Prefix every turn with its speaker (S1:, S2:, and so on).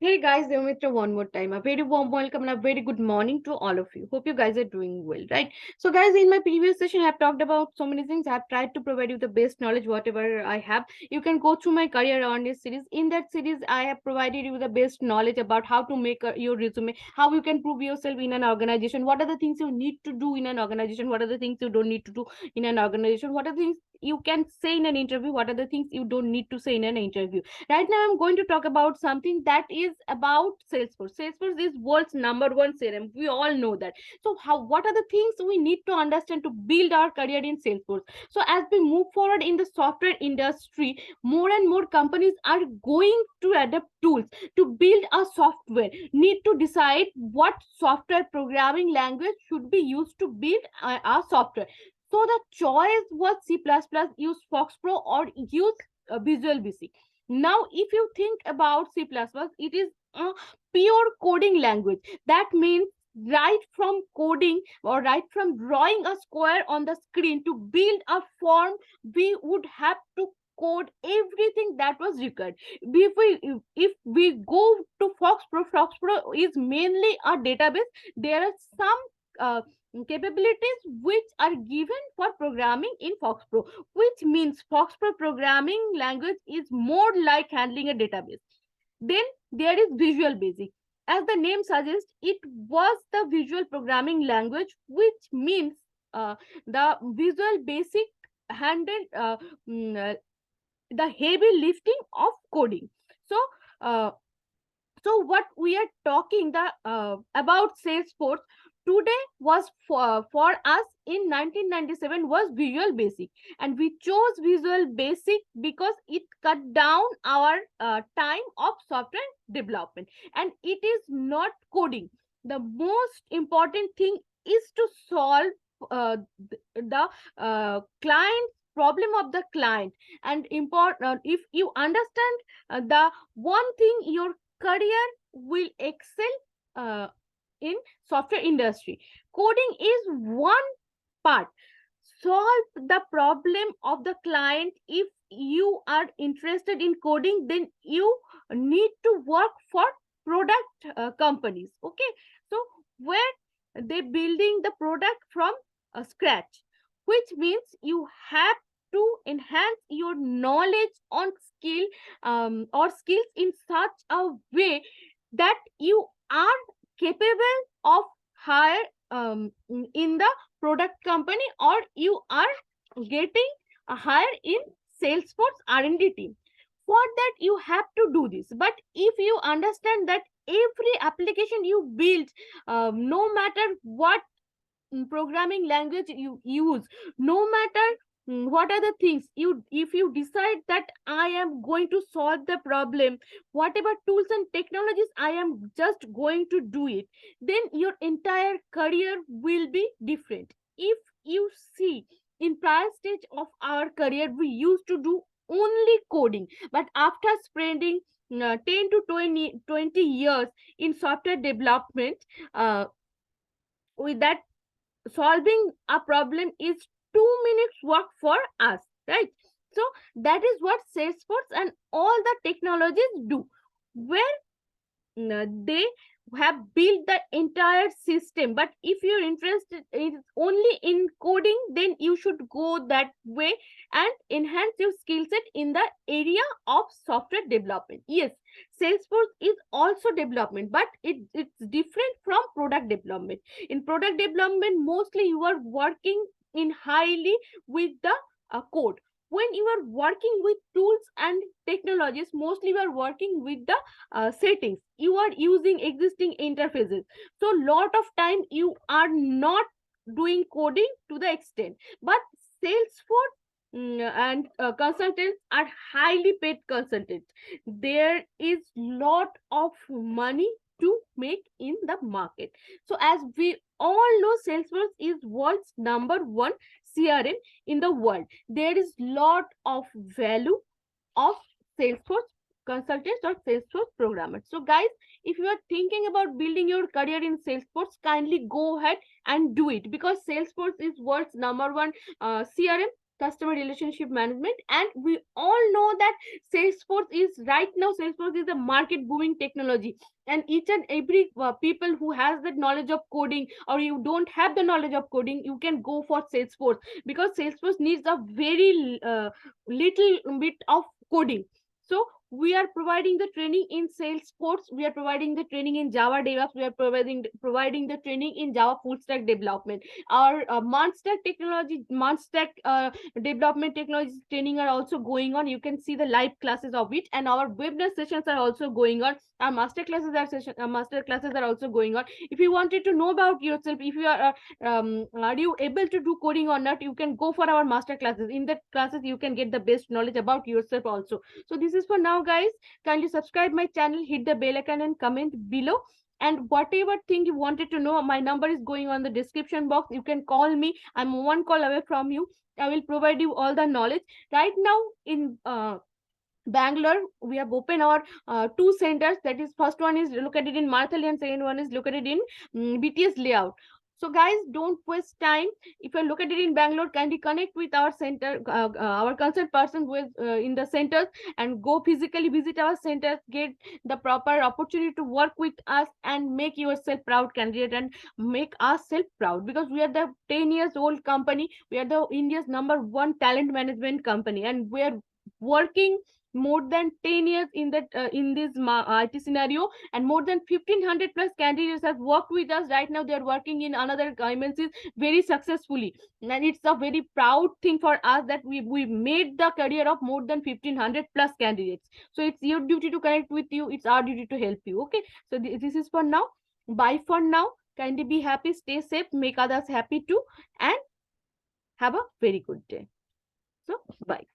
S1: Hey guys, Mitra one more time. A very warm welcome and a very good morning to all of you. Hope you guys are doing well, right? So, guys, in my previous session, I have talked about so many things. I have tried to provide you the best knowledge, whatever I have. You can go through my career awareness series. In that series, I have provided you the best knowledge about how to make your resume, how you can prove yourself in an organization, what are the things you need to do in an organization, what are the things you don't need to do in an organization, what are the things you can say in an interview, what are the things you don't need to say in an interview. Right now, I'm going to talk about something that is about Salesforce. Salesforce is world's number one CRM. We all know that. So, what are the things we need to understand to build our career in Salesforce? So, as we move forward in the software industry, more and more companies are going to adapt tools to build a software. Need to decide what software programming language should be used to build our software. So the choice was C++, use FoxPro, or use Visual Basic. Now, if you think about C++, it is a pure coding language. That means right from coding or right from drawing a square on the screen to build a form, we would have to code everything that was required. If we go to Foxpro is mainly a database. There are some capabilities which are given for programming in FoxPro, which means FoxPro programming language is more like handling a database. Then there is Visual Basic. As the name suggests, it was the visual programming language, which means the Visual Basic handled the heavy lifting of coding. So, uh, so what we are talking about Salesforce today was for us in 1997 was Visual Basic, and we chose Visual Basic because it cut down our time of software development, and it is not coding. The most important thing is to solve the client problem of the client, and important if you understand the one thing, your career will excel in software industry. Coding is one part. Solve the problem of the client. If you are interested in coding, then you need to work for product companies. Okay, so where they building the product from scratch, which means you have to enhance your knowledge on or skills in such a way that you are capable of hire in the product company, or you are getting a hire in Salesforce R&D team. For that, you have to do this. But if you understand that every application you build, no matter what programming language you use, no matter what are the things you, if you decide that I am going to solve the problem, whatever tools and technologies I am just going to do it, then your entire career will be different. If you see, in prior stage of our career, we used to do only coding, but after spending 10 to 20 years in software development, with that, solving a problem is 2 minutes work for us, right? So that is what Salesforce and all the technologies do, where they have built the entire system. But if you're interested in only in coding, then you should go that way and enhance your skill set in the area of software development. Yes, Salesforce is also development, but it's different from product development. In product development, mostly you are working in highly with the code. When you are working with tools and technologies, mostly you are working with the settings. You are using existing interfaces, so lot of time you are not doing coding to the extent. But Salesforce and consultants are highly paid consultants. There is lot of money to make in the market. So as we all know, Salesforce is world's number one CRM in the world. There is lot of value of Salesforce consultants or Salesforce programmers. So guys, if you are thinking about building your career in Salesforce, kindly go ahead and do it, because Salesforce is world's number one CRM. customer relationship management. And we all know that Salesforce is right now, Salesforce is a market booming technology, and each and every people who has the knowledge of coding, or you don't have the knowledge of coding, you can go for Salesforce, because Salesforce needs a very little bit of coding. So we are providing the training in Salesforce, we are providing the training in Java DevOps, we are providing the training in Java full stack development. Our Monstack technology, Monstack development technology training are also going on. You can see the live classes of it, and our webinar sessions are also going on. Our master classes are also going on. If you wanted to know about yourself, if you are you able to do coding or not, you can go for our master classes. In that classes you can get the best knowledge about yourself also. So this is for now, guys. Kindly subscribe my channel, hit the bell icon, and comment below. And whatever thing you wanted to know, my number is going on the description box. You can call me. I'm one call away from you. I will provide you all the knowledge. Right now in Bangalore, we have opened our two centers. That is, first one is located in Marthali, and second one is located in BTS layout. So guys, don't waste time. If you're located in Bangalore, kindly connect with our center, our concerned person who is in the centers, and go physically visit our centers, get the proper opportunity to work with us, and make yourself proud candidate, and make ourselves proud, because we are the 10 years old company. We are the India's #1 talent management company, and we are working more than 10 years in that in this IT scenario, and more than 1500 plus candidates have worked with us. Right now they are working in another MNCs very successfully, and it's a very proud thing for us that we made the career of more than 1500 plus candidates. So it's your duty to connect with you, it's our duty to help you. Okay, so this is for now. Bye for now. Kindly be happy, stay safe, make others happy too, and have a very good day. So bye.